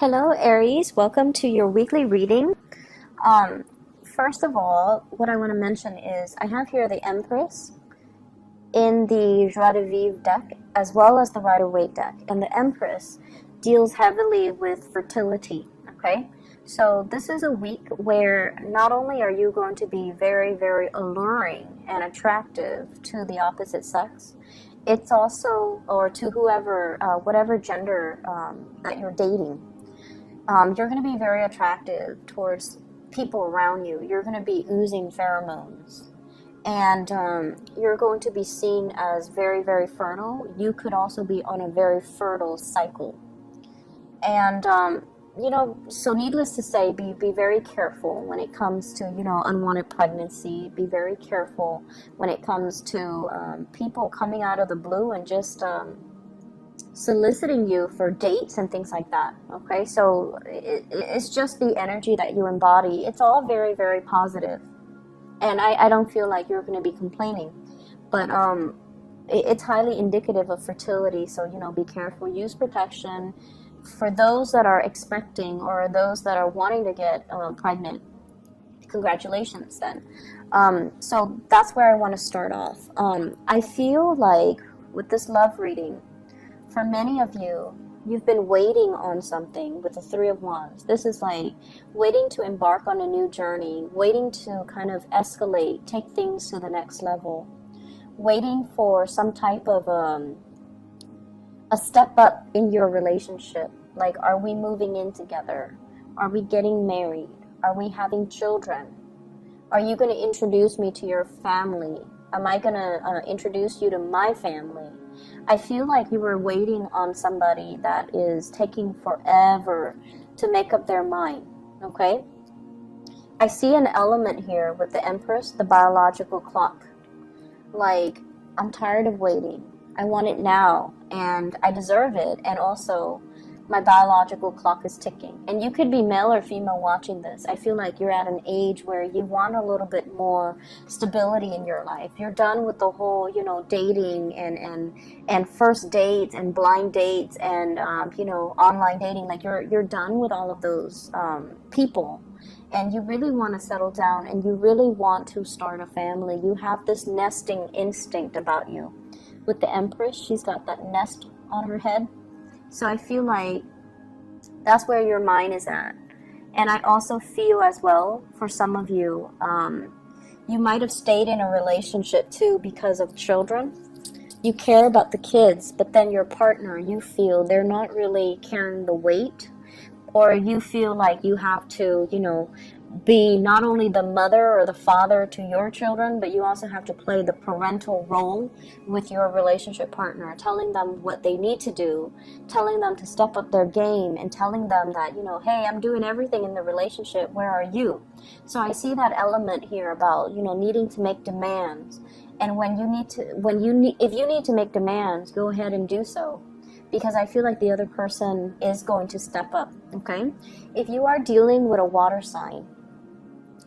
Hello, Aries. Welcome to your weekly reading. Um, First of all, what I want to mention is I have here the Empress in the Joie de Vivre deck as well as the Rider-Waite deck. And the Empress deals heavily with fertility, okay? So this is a week where not only are you going to be very, very alluring and attractive to the opposite sex, it's also, or to whoever, whatever gender that you're dating. You're going to be very attractive towards people around you. You're going to be oozing pheromones. And you're going to be seen as very, very fertile. You could also be on a very fertile cycle. And, so needless to say, be very careful when it comes to, unwanted pregnancy. Be very careful when it comes to people coming out of the blue and just soliciting you for dates and things like that. Okay, so it's just the energy that you embody. It's all very, very positive, and I don't feel like you're going to be complaining, but it's highly indicative of fertility. So be careful, use protection. For those that are expecting or those that are wanting to get pregnant, congratulations then. So that's where I want to start off. I feel like with this love reading, for many of you, you've been waiting on something with the Three of Wands. This is like waiting to embark on a new journey, waiting to kind of escalate, take things to the next level, waiting for some type of a step up in your relationship. Like, are we moving in together? Are we getting married? Are we having children? Are you going to introduce me to your family? Am I going to introduce you to my family? I feel like you were waiting on somebody that is taking forever to make up their mind, okay? I see an element here with the Empress, the biological clock. Like, I'm tired of waiting. I want it now, and I deserve it, and also my biological clock is ticking. And you could be male or female watching this. I feel like you're at an age where you want a little bit more stability in your life. You're done with the whole, dating and first dates and blind dates and, online dating. Like you're done with all of those people. And you really want to settle down and you really want to start a family. You have this nesting instinct about you. With the Empress, she's got that nest on her head. So I feel like that's where your mind is at. And I also feel as well, for some of you, you might have stayed in a relationship too because of children. You care about the kids, but then your partner, you feel they're not really carrying the weight, or you feel like you have to, be not only the mother or the father to your children, but you also have to play the parental role with your relationship partner, telling them what they need to do, telling them to step up their game, and telling them that, hey, I'm doing everything in the relationship, where are you? So I see that element here about, needing to make demands. And if you need to make demands, go ahead and do so. Because I feel like the other person is going to step up, okay? If you are dealing with a water sign,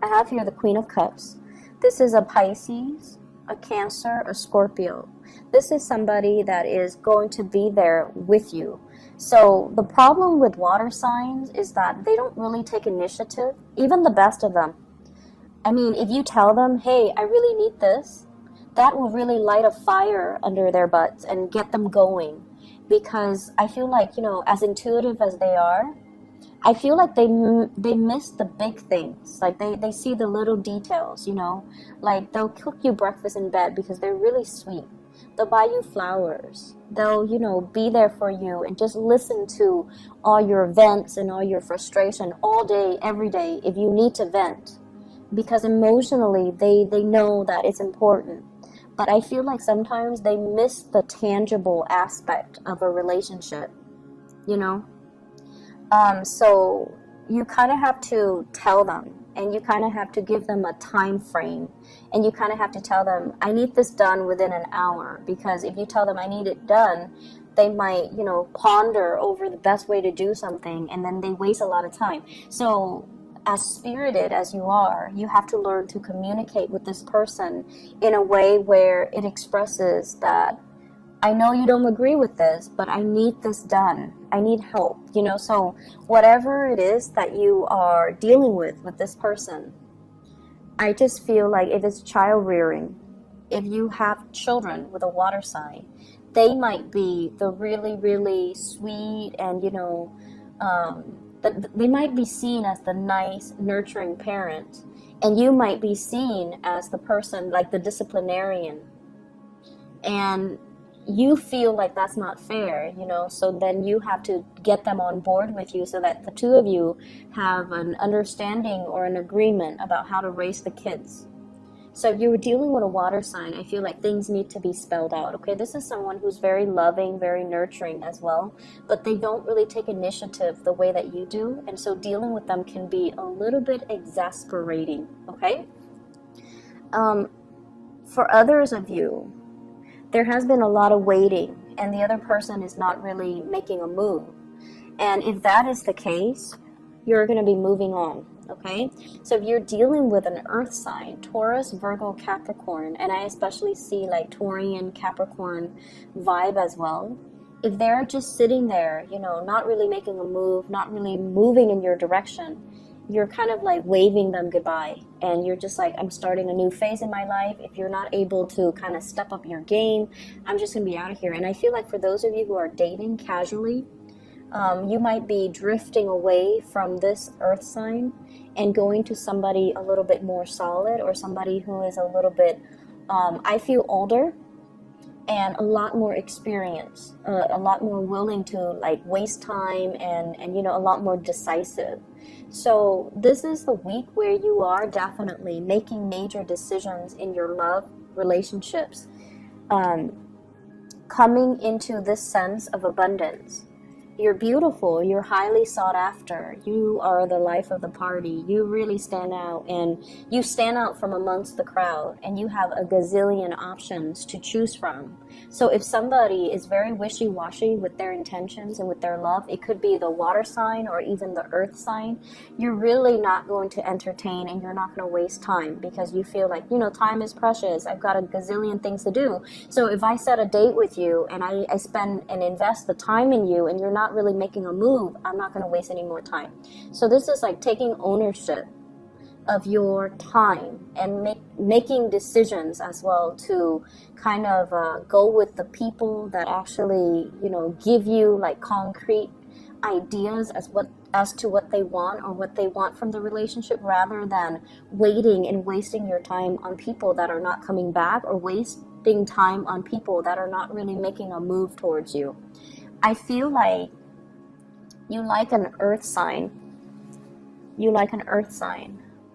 I have here the Queen of Cups. This is a Pisces, a Cancer, a Scorpio. This is somebody that is going to be there with you. So the problem with water signs is that they don't really take initiative, even the best of them. I mean, if you tell them, hey, I really need this, that will really light a fire under their butts and get them going. Because I feel like, as intuitive as they are, I feel like they miss the big things. Like they see the little details, like they'll cook you breakfast in bed because they're really sweet. They'll buy you flowers. They'll, be there for you and just listen to all your vents and all your frustration all day, every day if you need to vent. Because emotionally, they know that it's important. But I feel like sometimes they miss the tangible aspect of a relationship, So you kind of have to tell them, and you kind of have to give them a time frame, and you kind of have to tell them, I need this done within an hour. Because if you tell them I need it done, they might, ponder over the best way to do something, and then they waste a lot of time. So as spirited as you are, you have to learn to communicate with this person in a way where it expresses that, I know you don't agree with this, but I need this done. I need help, you know. So whatever it is that you are dealing with this person, I just feel like if it's child rearing, if you have children with a water sign, they might be the really, really sweet and, you know, they might be seen as the nice, nurturing parent. And you might be seen as the person, like the disciplinarian. And you feel like that's not fair, you know, so then you have to get them on board with you so that the two of you have an understanding or an agreement about how to raise the kids. So if you were dealing with a water sign, I feel like things need to be spelled out, okay? This is someone who's very loving, very nurturing as well, but they don't really take initiative the way that you do, and so dealing with them can be a little bit exasperating, okay? For others of you, there has been a lot of waiting, and the other person is not really making a move. And if that is the case, you're going to be moving on, okay? So if you're dealing with an earth sign, Taurus, Virgo, Capricorn, and I especially see like Taurian, Capricorn vibe as well, if they're just sitting there, you know, not really making a move, not really moving in your direction, you're kind of like waving them goodbye, and you're just like, I'm starting a new phase in my life. If you're not able to kind of step up your game, I'm just gonna be out of here. And I feel like for those of you who are dating casually, you might be drifting away from this earth sign and going to somebody a little bit more solid, or somebody who is a little bit, I feel, older and a lot more experience, a lot more willing to like waste time, and you know, a lot more decisive. So this is the week where you are definitely making major decisions in your love relationships, coming into this sense of abundance. You're beautiful, you're highly sought after, you are the life of the party, you really stand out, and you stand out from amongst the crowd, and you have a gazillion options to choose from. So if somebody is very wishy-washy with their intentions and with their love, it could be the water sign or even the earth sign, you're really not going to entertain, and you're not going to waste time, because you feel like, you know, time is precious, I've got a gazillion things to do. So if I set a date with you and I spend and invest the time in you, and you're not really making a move, I'm not going to waste any more time. So this is like taking ownership of your time and making decisions as well, to kind of go with the people that actually, you know, give you like concrete ideas as to what they want, or what they want from the relationship, rather than waiting and wasting your time on people that are not coming back, or wasting time on people that are not really making a move towards you. I feel like you like an earth sign.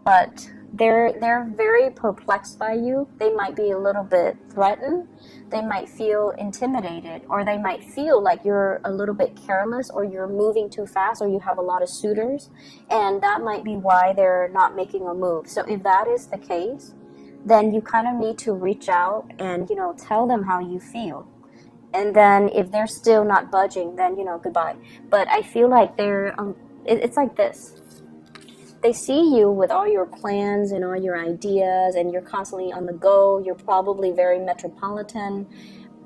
But they're very perplexed by you. They might be a little bit threatened. They might feel intimidated, or they might feel like you're a little bit careless, or you're moving too fast, or you have a lot of suitors, and that might be why they're not making a move. So if that is the case, then you kind of need to reach out and, you know, tell them how you feel. And then if they're still not budging, then, you know, goodbye. But I feel like it's like this. They see you with all your plans and all your ideas, and you're constantly on the go. You're probably very metropolitan.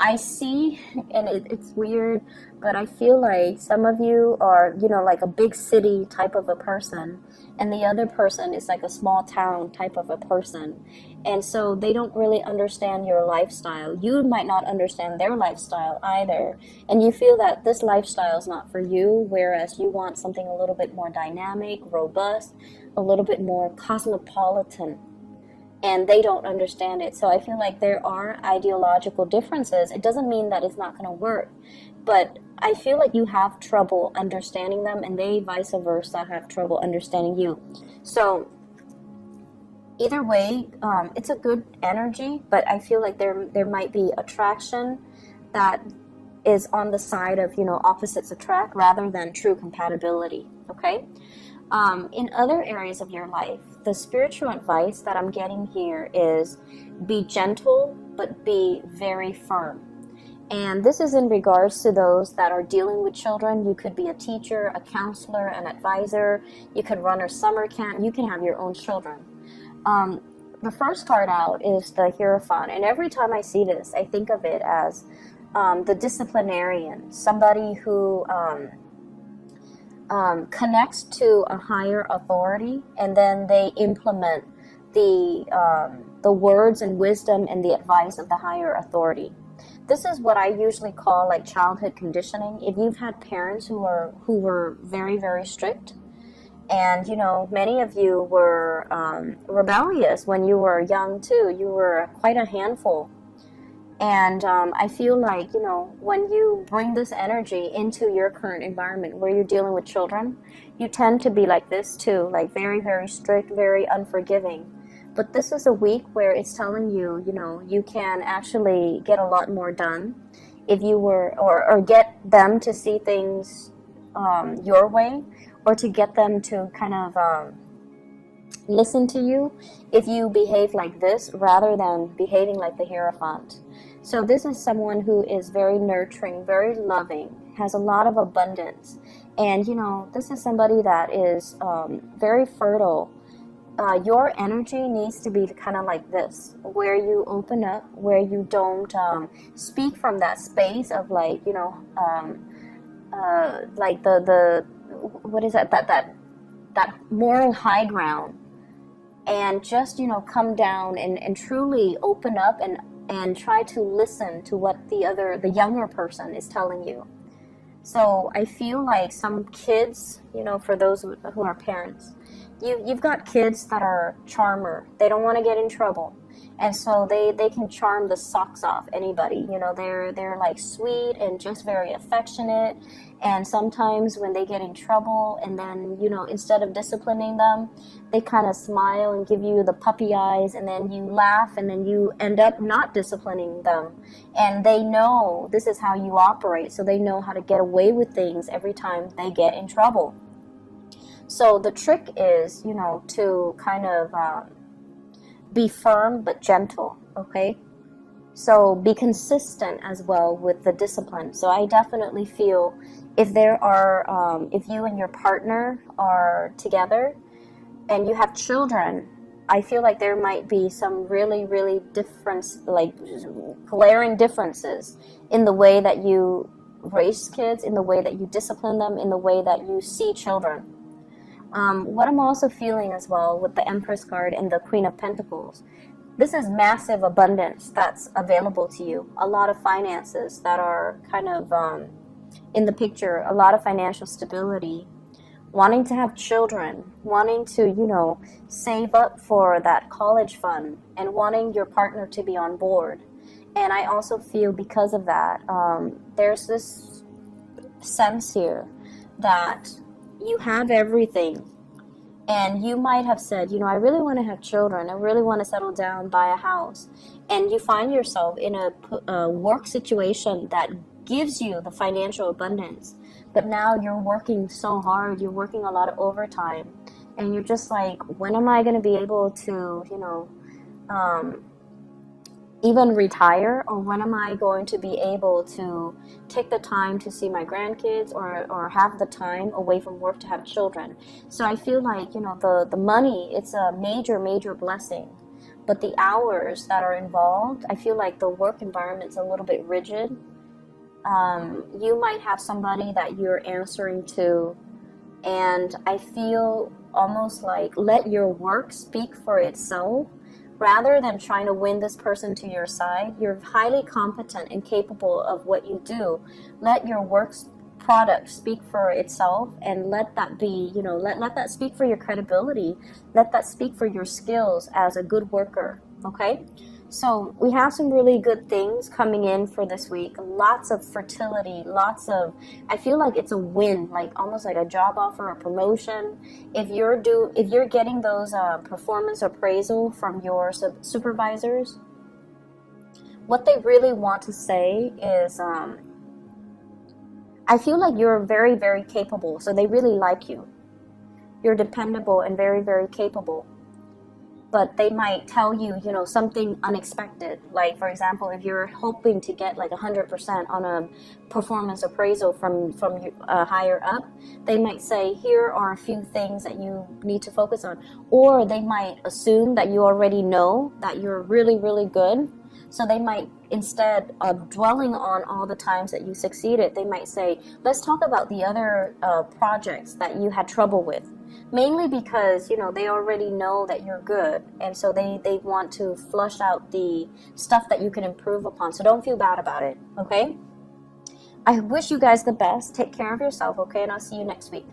I see, and it's weird, but I feel like some of you are, you know, like a big city type of a person, and the other person is like a small town type of a person. And so they don't really understand your lifestyle. You might not understand their lifestyle either. And you feel that this lifestyle is not for you, whereas you want something a little bit more dynamic, robust, a little bit more cosmopolitan. And they don't understand it. So I feel like there are ideological differences. It doesn't mean that it's not going to work. But I feel like you have trouble understanding them, and they vice versa have trouble understanding you. So either way, it's a good energy, but I feel like there might be attraction that is on the side of, you know, opposites attract, rather than true compatibility, okay? In other areas of your life, the spiritual advice that I'm getting here is be gentle, but be very firm. And this is in regards to those that are dealing with children. You could be a teacher, a counselor, an advisor. You could run a summer camp. You can have your own children. The first card out is the Hierophant. And every time I see this, I think of it as the disciplinarian, somebody who connects to a higher authority, and then they implement the words and wisdom and the advice of the higher authority. This is what I usually call like childhood conditioning. If you've had parents who were very, very strict, and you know, many of you were rebellious when you were young too. You were quite a handful. And I feel like, you know, when you bring this energy into your current environment where you're dealing with children, you tend to be like this too, like very, very strict, very unforgiving. But this is a week where it's telling you, you know, you can actually get a lot more done if you were, or get them to see things your way, or to get them to kind of listen to you if you behave like this rather than behaving like the Hierophant. So this is someone who is very nurturing, very loving, has a lot of abundance. And, you know, this is somebody that is very fertile. Your energy needs to be kind of like this, where you open up, where you don't speak from that space of like, you know, like the what is that moral high ground, and just, you know, come down and truly open up and try to listen to what the younger person is telling you. So I feel like some kids, you know, for those who are parents, you've got kids that are charmer. They don't want to get in trouble. And so they can charm the socks off anybody. You know, they're like sweet and just very affectionate. And sometimes when they get in trouble, and then, you know, instead of disciplining them, they kind of smile and give you the puppy eyes, and then you laugh, and then you end up not disciplining them. And they know this is how you operate, so they know how to get away with things every time they get in trouble. So the trick is, you know, to kind of be firm but gentle, okay? So be consistent as well with the discipline. So I definitely feel if there are, if you and your partner are together and you have children, I feel like there might be some really, really like glaring differences in the way that you raise kids, in the way that you discipline them, in the way that you see children. What I'm also feeling as well with the Empress card and the Queen of Pentacles, this is massive abundance that's available to you. A lot of finances that are kind of in the picture, a lot of financial stability, wanting to have children, wanting to, you know, save up for that college fund, and wanting your partner to be on board. And I also feel because of that, there's this sense here that you have everything. And you might have said, you know, I really want to have children. I really want to settle down, buy a house. And you find yourself in a work situation that gives you the financial abundance. But now you're working so hard. You're working a lot of overtime. And you're just like, when am I going to be able to, you know, even retire? Or when am I going to be able to take the time to see my grandkids, or have the time away from work to have children? So I feel like, you know, the money, it's a major, major blessing. But the hours that are involved, I feel like the work environment's a little bit rigid. You might have somebody that you're answering to, and I feel almost like let your work speak for itself. Rather than trying to win this person to your side, you're highly competent and capable of what you do. Let your work's product speak for itself, and let that be, you know, let that speak for your credibility. Let that speak for your skills as a good worker, okay? So we have some really good things coming in for this week. Lots of fertility, lots of, I feel like it's a win, like almost like a job offer, a promotion. If you're getting those performance appraisal from your supervisors, what they really want to say is, I feel like you're very, very capable. So they really like you. You're dependable and very, very capable. But they might tell you, you know, something unexpected. Like, for example, if you're hoping to get like 100% on a performance appraisal from higher up, they might say, here are a few things that you need to focus on. Or they might assume that you already know that you're really, really good, So they might, instead of dwelling on all the times that you succeeded, they might say, let's talk about the other projects that you had trouble with. Mainly because, you know, they already know that you're good. And so they want to flush out the stuff that you can improve upon. So don't feel bad about it, okay? I wish you guys the best. Take care of yourself, okay? And I'll see you next week.